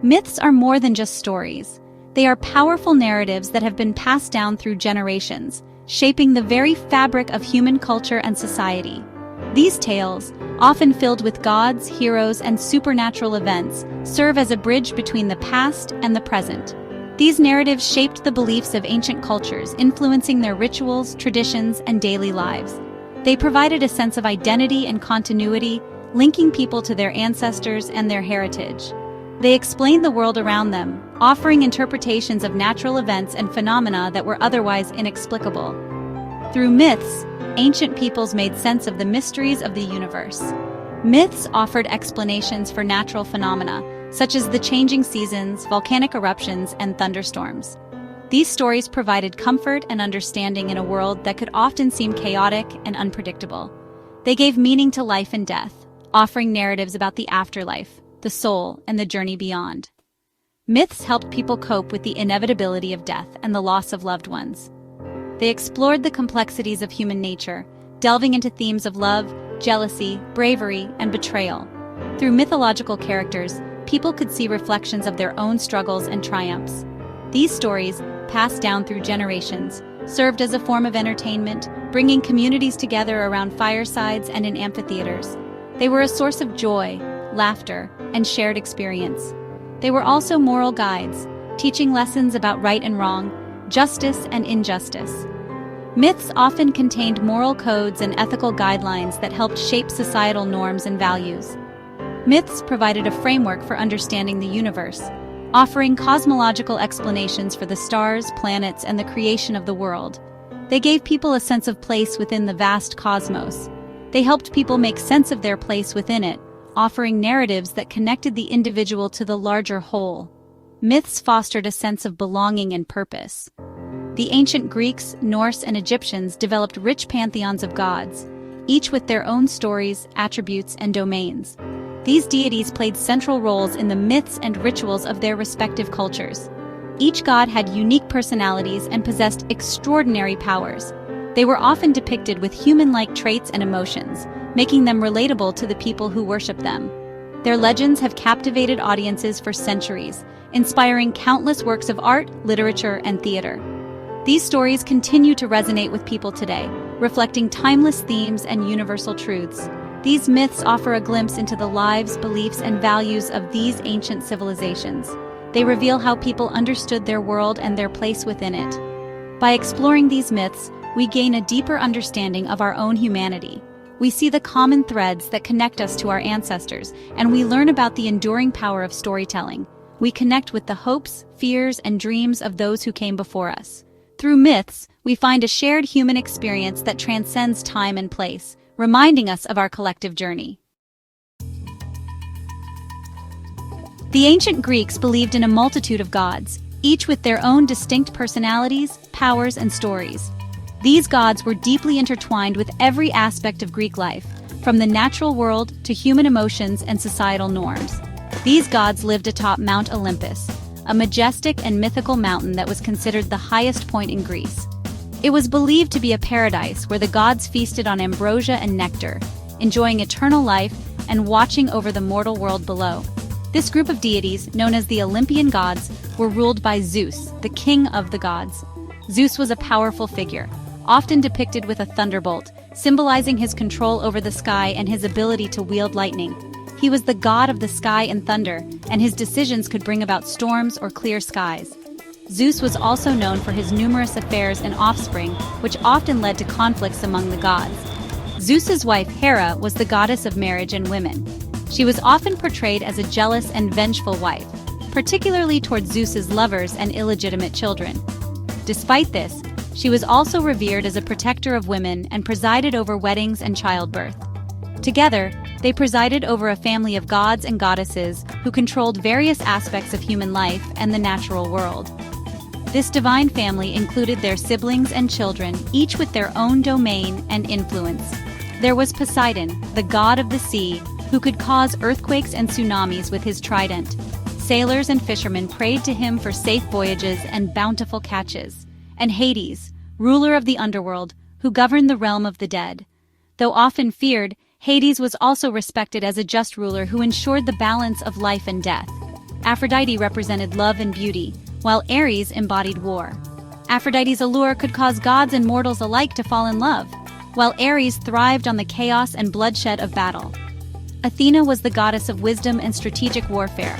Myths are more than just stories. They are powerful narratives that have been passed down through generations, shaping the very fabric of human culture and society. These tales, often filled with gods, heroes, and supernatural events, serve as a bridge between the past and the present. These narratives shaped the beliefs of ancient cultures, influencing their rituals, traditions, and daily lives. They provided a sense of identity and continuity, linking people to their ancestors and their heritage. They explained the world around them, offering interpretations of natural events and phenomena that were otherwise inexplicable. Through myths, ancient peoples made sense of the mysteries of the universe. Myths offered explanations for natural phenomena, such as the changing seasons, volcanic eruptions, and thunderstorms. These stories provided comfort and understanding in a world that could often seem chaotic and unpredictable. They gave meaning to life and death, offering narratives about the afterlife, the soul, and the journey beyond. Myths helped people cope with the inevitability of death and the loss of loved ones. They explored the complexities of human nature, delving into themes of love, jealousy, bravery, and betrayal. Through mythological characters, people could see reflections of their own struggles and triumphs. These stories, passed down through generations, served as a form of entertainment, bringing communities together around firesides and in amphitheaters. They were a source of joy, laughter, and shared experience. They were also moral guides, teaching lessons about right and wrong, justice and injustice. Myths often contained moral codes and ethical guidelines that helped shape societal norms and values. Myths provided a framework for understanding the universe, offering cosmological explanations for the stars, planets, and the creation of the world. They gave people a sense of place within the vast cosmos. They helped people make sense of their place within it, offering narratives that connected the individual to the larger whole. Myths fostered a sense of belonging and purpose. The ancient Greeks, Norse, and Egyptians developed rich pantheons of gods, each with their own stories, attributes, and domains. These deities played central roles in the myths and rituals of their respective cultures. Each god had unique personalities and possessed extraordinary powers. They were often depicted with human-like traits and emotions, making them relatable to the people who worship them. Their legends have captivated audiences for centuries, inspiring countless works of art, literature, and theater. These stories continue to resonate with people today, reflecting timeless themes and universal truths. These myths offer a glimpse into the lives, beliefs, and values of these ancient civilizations. They reveal how people understood their world and their place within it. By exploring these myths, we gain a deeper understanding of our own humanity. We see the common threads that connect us to our ancestors, and we learn about the enduring power of storytelling. We connect with the hopes, fears, and dreams of those who came before us. Through myths, we find a shared human experience that transcends time and place, reminding us of our collective journey. The ancient Greeks believed in a multitude of gods, each with their own distinct personalities, powers, and stories. These gods were deeply intertwined with every aspect of Greek life, from the natural world to human emotions and societal norms. These gods lived atop Mount Olympus, a majestic and mythical mountain that was considered the highest point in Greece. It was believed to be a paradise where the gods feasted on ambrosia and nectar, enjoying eternal life and watching over the mortal world below. This group of deities, known as the Olympian gods, were ruled by Zeus, the king of the gods. Zeus was a powerful figure, often depicted with a thunderbolt, symbolizing his control over the sky and his ability to wield lightning. He was the god of the sky and thunder, and his decisions could bring about storms or clear skies. Zeus was also known for his numerous affairs and offspring, which often led to conflicts among the gods. Zeus's wife Hera was the goddess of marriage and women. She was often portrayed as a jealous and vengeful wife, particularly toward Zeus's lovers and illegitimate children. Despite this, she was also revered as a protector of women and presided over weddings and childbirth. Together, they presided over a family of gods and goddesses who controlled various aspects of human life and the natural world. This divine family included their siblings and children, each with their own domain and influence. There was Poseidon, the god of the sea, who could cause earthquakes and tsunamis with his trident. Sailors and fishermen prayed to him for safe voyages and bountiful catches. And Hades, ruler of the underworld, who governed the realm of the dead. Though often feared, Hades was also respected as a just ruler who ensured the balance of life and death. Aphrodite represented love and beauty, while Ares embodied war. Aphrodite's allure could cause gods and mortals alike to fall in love, while Ares thrived on the chaos and bloodshed of battle. Athena was the goddess of wisdom and strategic warfare,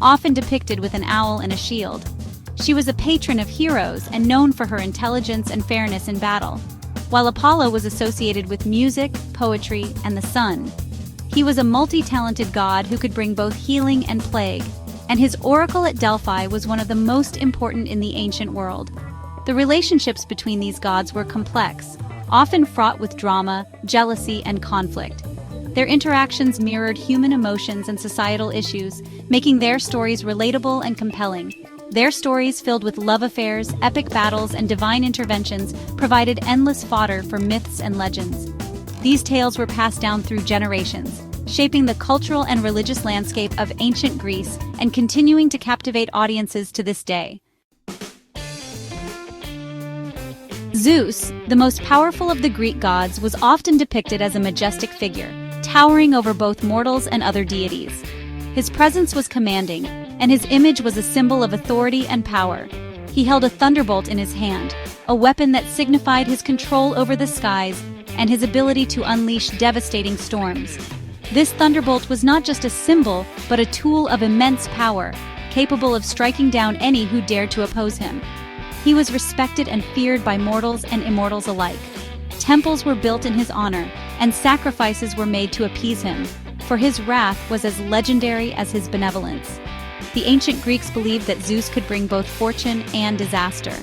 often depicted with an owl and a shield. She was a patron of heroes and known for her intelligence and fairness in battle, while Apollo was associated with music, poetry, and the sun. He was a multi-talented god who could bring both healing and plague, and his oracle at Delphi was one of the most important in the ancient world. The relationships between these gods were complex, often fraught with drama, jealousy, and conflict. Their interactions mirrored human emotions and societal issues, making their stories relatable and compelling. Their stories, filled with love affairs, epic battles, and divine interventions, provided endless fodder for myths and legends. These tales were passed down through generations, shaping the cultural and religious landscape of ancient Greece and continuing to captivate audiences to this day. Zeus, the most powerful of the Greek gods, was often depicted as a majestic figure, towering over both mortals and other deities. His presence was commanding, and his image was a symbol of authority and power. He held a thunderbolt in his hand, a weapon that signified his control over the skies and his ability to unleash devastating storms. This thunderbolt was not just a symbol, but a tool of immense power, capable of striking down any who dared to oppose him. He was respected and feared by mortals and immortals alike. Temples were built in his honor, and sacrifices were made to appease him, for his wrath was as legendary as his benevolence. The ancient Greeks believed that Zeus could bring both fortune and disaster.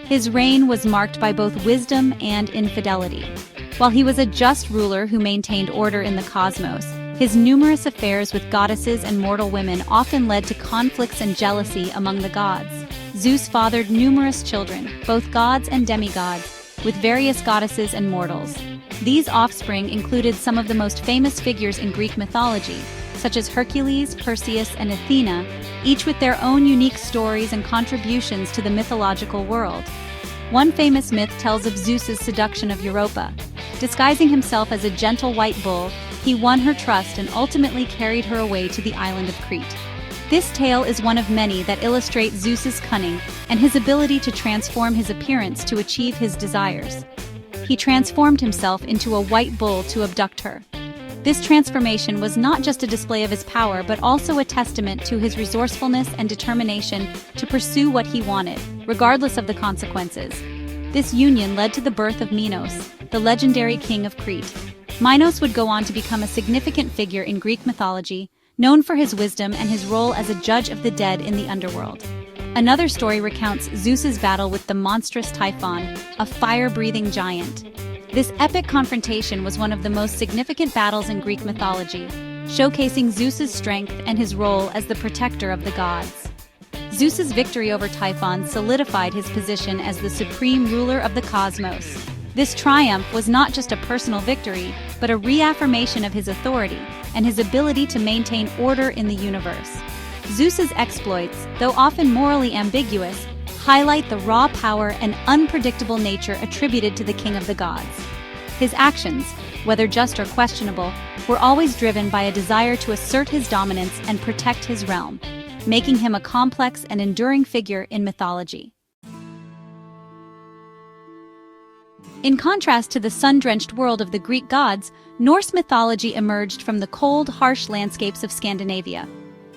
His reign was marked by both wisdom and infidelity. While he was a just ruler who maintained order in the cosmos, his numerous affairs with goddesses and mortal women often led to conflicts and jealousy among the gods. Zeus fathered numerous children, both gods and demigods, with various goddesses and mortals. These offspring included some of the most famous figures in Greek mythology, such as Hercules, Perseus, and Athena, each with their own unique stories and contributions to the mythological world. One famous myth tells of Zeus's seduction of Europa. Disguising himself as a gentle white bull, he won her trust and ultimately carried her away to the island of Crete. This tale is one of many that illustrate Zeus's cunning and his ability to transform his appearance to achieve his desires. He transformed himself into a white bull to abduct her. This transformation was not just a display of his power, but also a testament to his resourcefulness and determination to pursue what he wanted, regardless of the consequences. This union led to the birth of Minos, the legendary king of Crete. Minos would go on to become a significant figure in Greek mythology, known for his wisdom and his role as a judge of the dead in the underworld. Another story recounts Zeus's battle with the monstrous Typhon, a fire-breathing giant. This epic confrontation was one of the most significant battles in Greek mythology, showcasing Zeus's strength and his role as the protector of the gods. Zeus's victory over Typhon solidified his position as the supreme ruler of the cosmos. This triumph was not just a personal victory, but a reaffirmation of his authority and his ability to maintain order in the universe. Zeus's exploits, though often morally ambiguous, highlight the raw power and unpredictable nature attributed to the king of the gods. His actions, whether just or questionable, were always driven by a desire to assert his dominance and protect his realm, making him a complex and enduring figure in mythology. In contrast to the sun-drenched world of the Greek gods, Norse mythology emerged from the cold, harsh landscapes of Scandinavia.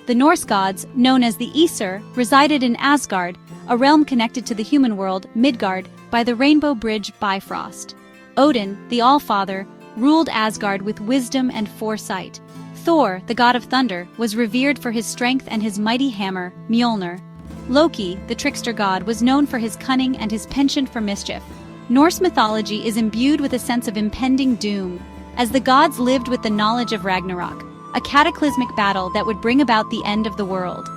The Norse gods, known as the Aesir, resided in Asgard, a realm connected to the human world, Midgard, by the Rainbow Bridge Bifrost. Odin, the Allfather, ruled Asgard with wisdom and foresight. Thor, the god of thunder, was revered for his strength and his mighty hammer, Mjolnir. Loki, the trickster god, was known for his cunning and his penchant for mischief. Norse mythology is imbued with a sense of impending doom, as the gods lived with the knowledge of Ragnarok, a cataclysmic battle that would bring about the end of the world.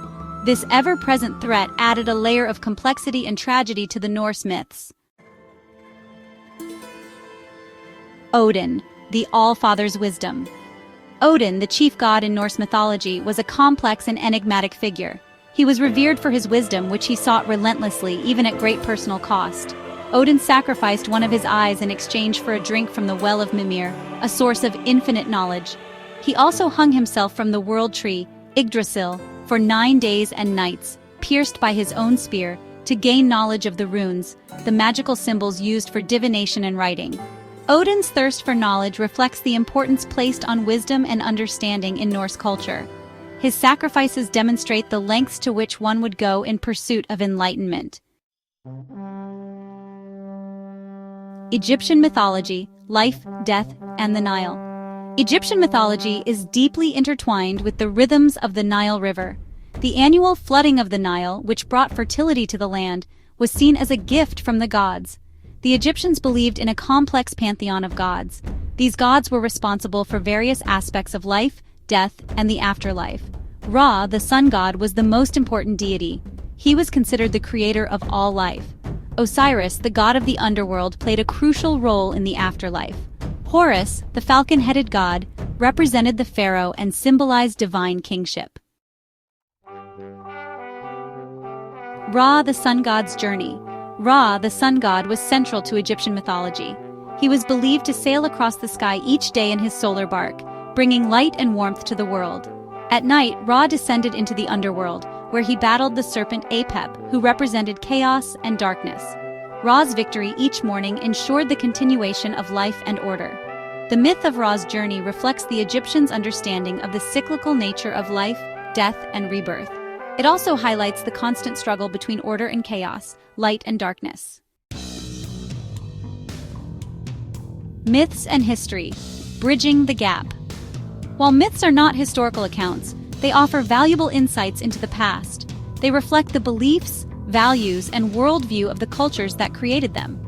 This ever-present threat added a layer of complexity and tragedy to the Norse myths. Odin, the Allfather's wisdom. Odin, the chief god in Norse mythology, was a complex and enigmatic figure. He was revered for his wisdom, which he sought relentlessly, even at great personal cost. Odin sacrificed one of his eyes in exchange for a drink from the Well of Mimir, a source of infinite knowledge. He also hung himself from the world tree, Yggdrasil, for 9 days and nights, pierced by his own spear, to gain knowledge of the runes, the magical symbols used for divination and writing. Odin's thirst for knowledge reflects the importance placed on wisdom and understanding in Norse culture. His sacrifices demonstrate the lengths to which one would go in pursuit of enlightenment. Egyptian mythology, life, death, and the Nile. Egyptian mythology is deeply intertwined with the rhythms of the Nile River. The annual flooding of the Nile, which brought fertility to the land, was seen as a gift from the gods. The Egyptians believed in a complex pantheon of gods. These gods were responsible for various aspects of life, death, and the afterlife. Ra, the sun god, was the most important deity. He was considered the creator of all life. Osiris, the god of the underworld, played a crucial role in the afterlife. Horus, the falcon-headed god, represented the pharaoh and symbolized divine kingship. Ra, the sun god's journey. Ra, the sun god, was central to Egyptian mythology. He was believed to sail across the sky each day in his solar bark, bringing light and warmth to the world. At night, Ra descended into the underworld, where he battled the serpent Apep, who represented chaos and darkness. Ra's victory each morning ensured the continuation of life and order. The myth of Ra's journey reflects the Egyptians' understanding of the cyclical nature of life, death, and rebirth. It also highlights the constant struggle between order and chaos, light and darkness. Myths and history, bridging the gap. While myths are not historical accounts, they offer valuable insights into the past. They reflect the beliefs, values, and worldview of the cultures that created them.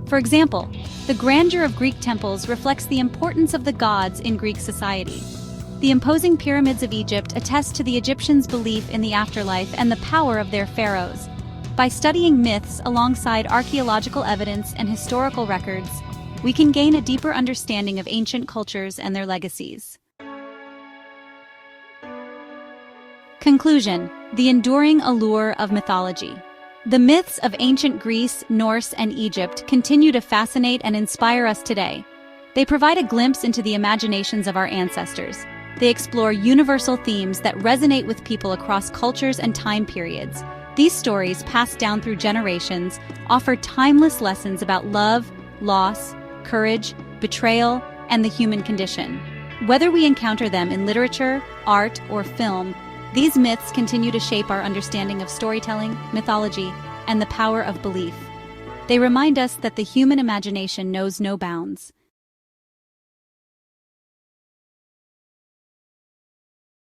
For example, the grandeur of Greek temples reflects the importance of the gods in Greek society. The imposing pyramids of Egypt attest to the Egyptians' belief in the afterlife and the power of their pharaohs. By studying myths alongside archaeological evidence and historical records, we can gain a deeper understanding of ancient cultures and their legacies. Conclusion: the enduring allure of mythology. The myths of ancient Greece, Norse, and Egypt continue to fascinate and inspire us today. They provide a glimpse into the imaginations of our ancestors. They explore universal themes that resonate with people across cultures and time periods. These stories, passed down through generations, offer timeless lessons about love, loss, courage, betrayal, and the human condition. Whether we encounter them in literature, art, or film, these myths continue to shape our understanding of storytelling, mythology, and the power of belief. They remind us that the human imagination knows no bounds.